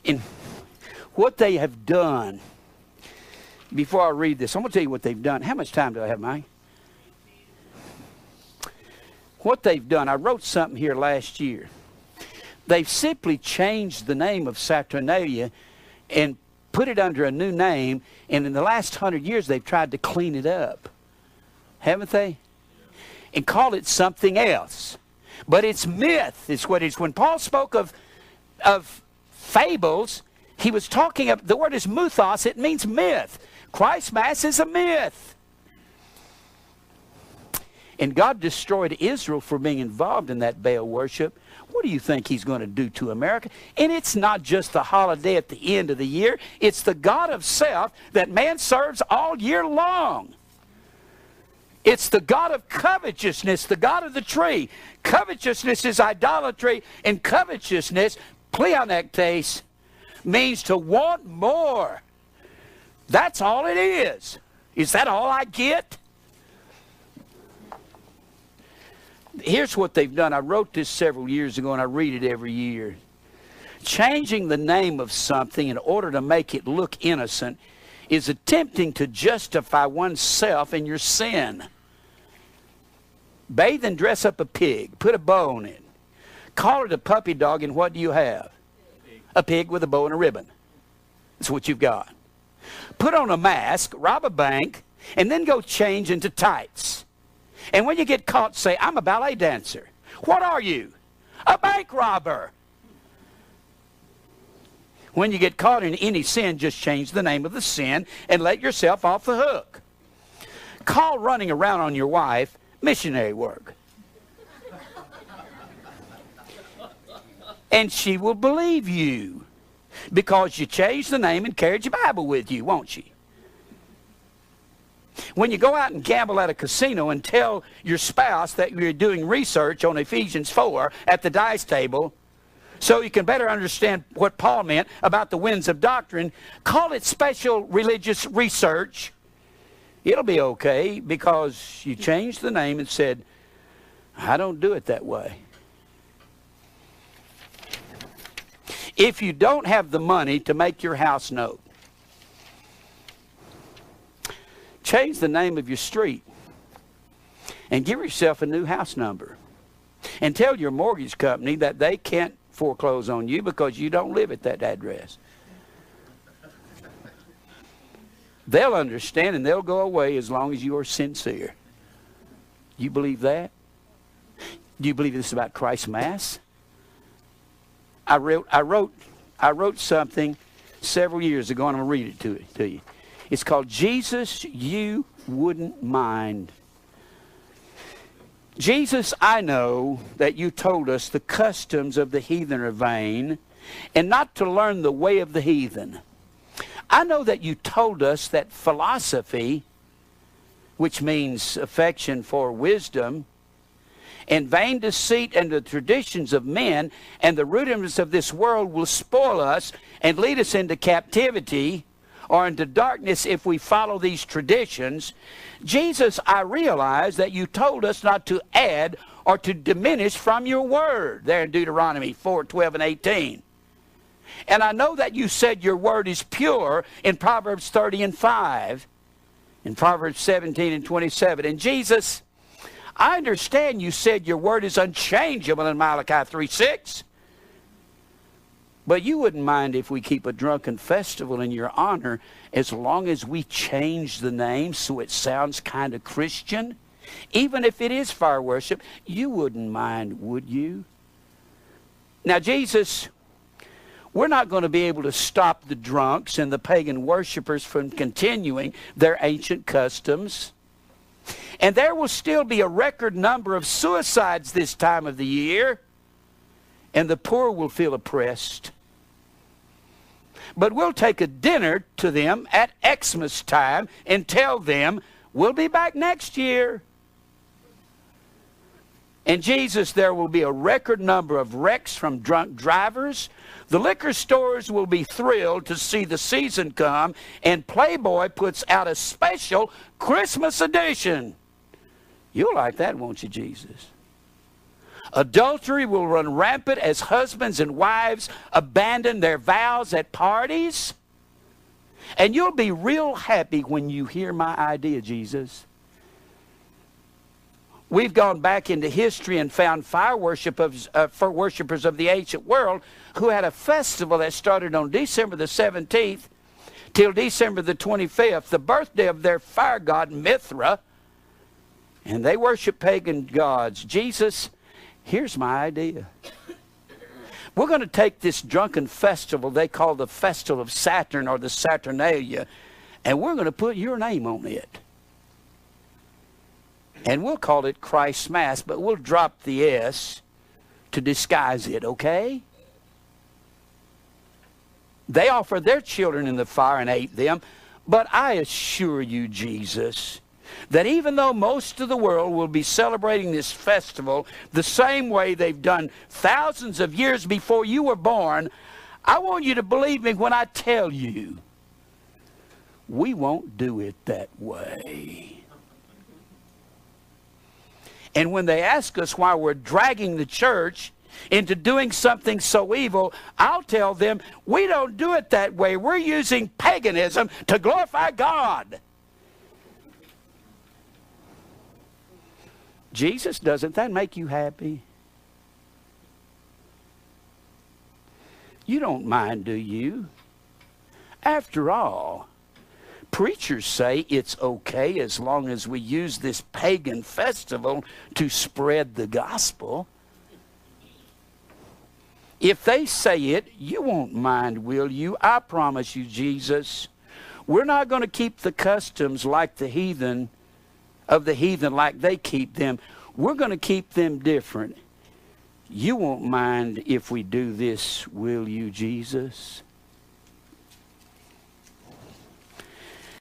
And what they have done, before I read this, I'm going to tell you what they've done. How much time do I have, Mike? What they've done, I wrote something here last year. They've simply changed the name of Saturnalia and put it under a new name, and in the last 100 years they've tried to clean it up. Haven't they? And call it something else. But it's myth. It's what it is. When Paul spoke of fables, he was talking of, the word is mythos, it means myth. Christ's Mass is a myth. And God destroyed Israel for being involved in that Baal worship. What do you think he's going to do to America? And it's not just the holiday at the end of the year. It's the God of self that man serves all year long. It's the God of covetousness, the God of the tree. Covetousness is idolatry, and covetousness, pleonectes, means to want more. That's all it is. Is that all I get? Here's what they've done. I wrote this several years ago, and I read it every year. Changing the name of something in order to make it look innocent is attempting to justify oneself in your sin. Bathe and dress up a pig. Put a bow on it. Call it a puppy dog, and what do you have? A pig with a bow and a ribbon. That's what you've got. Put on a mask, rob a bank, and then go change into tights. And when you get caught, say, I'm a ballet dancer. What are you? A bank robber. When you get caught in any sin, just change the name of the sin and let yourself off the hook. Call running around on your wife missionary work. And she will believe you because you changed the name and carried your Bible with you, won't she? When you go out and gamble at a casino and tell your spouse that you're doing research on Ephesians 4 at the dice table so you can better understand what Paul meant about the winds of doctrine, call it special religious research. It'll be okay because you changed the name and said, I don't do it that way. If you don't have the money to make your house note, change the name of your street and give yourself a new house number. And tell your mortgage company that they can't foreclose on you because you don't live at that address. They'll understand and they'll go away as long as you are sincere. You believe that? Do you believe this about Christ's Mass? I wrote something several years ago, and I'm going to read it to you. It's called Jesus, You Wouldn't Mind. Jesus, I know that you told us the customs of the heathen are vain, and not to learn the way of the heathen. I know that you told us that philosophy, which means affection for wisdom, and vain deceit and the traditions of men and the rudiments of this world will spoil us and lead us into captivity or into darkness if we follow these traditions. Jesus, I realize that you told us not to add or to diminish from your word, there in Deuteronomy 4:12 and 18. And I know that you said your word is pure in Proverbs 30 and 5, in Proverbs 17 and 27. And Jesus, I understand you said your word is unchangeable in Malachi 3:6. But you wouldn't mind if we keep a drunken festival in your honor as long as we change the name so it sounds kind of Christian? Even if it is fire worship, you wouldn't mind, would you? Now, Jesus, we're not going to be able to stop the drunks and the pagan worshipers from continuing their ancient customs. And there will still be a record number of suicides this time of the year, and the poor will feel oppressed. But we'll take a dinner to them at Xmas time and tell them we'll be back next year. And Jesus, there will be a record number of wrecks from drunk drivers. The liquor stores will be thrilled to see the season come, and Playboy puts out a special Christmas edition. You'll like that, won't you, Jesus? Adultery will run rampant as husbands and wives abandon their vows at parties. And you'll be real happy when you hear my idea, Jesus. We've gone back into history and found fire worshipers of the ancient world who had a festival that started on December the 17th till December the 25th, the birthday of their fire god Mithra. And they worship pagan gods. Jesus, here's my idea. We're going to take this drunken festival they call the Festival of Saturn or the Saturnalia, and we're going to put your name on it. And we'll call it Christ's Mass, but we'll drop the S to disguise it, okay? They offered their children in the fire and ate them, but I assure you, Jesus, that even though most of the world will be celebrating this festival the same way they've done thousands of years before you were born, I want you to believe me when I tell you, we won't do it that way. And when they ask us why we're dragging the church into doing something so evil, I'll tell them, we don't do it that way. We're using paganism to glorify God. Jesus, doesn't that make you happy? You don't mind, do you? After all, preachers say it's okay as long as we use this pagan festival to spread the gospel. If they say it, you won't mind, will you? I promise you, Jesus. We're not going to keep the customs like the heathen, like they keep them. We're going to keep them different. You won't mind if we do this, will you, Jesus?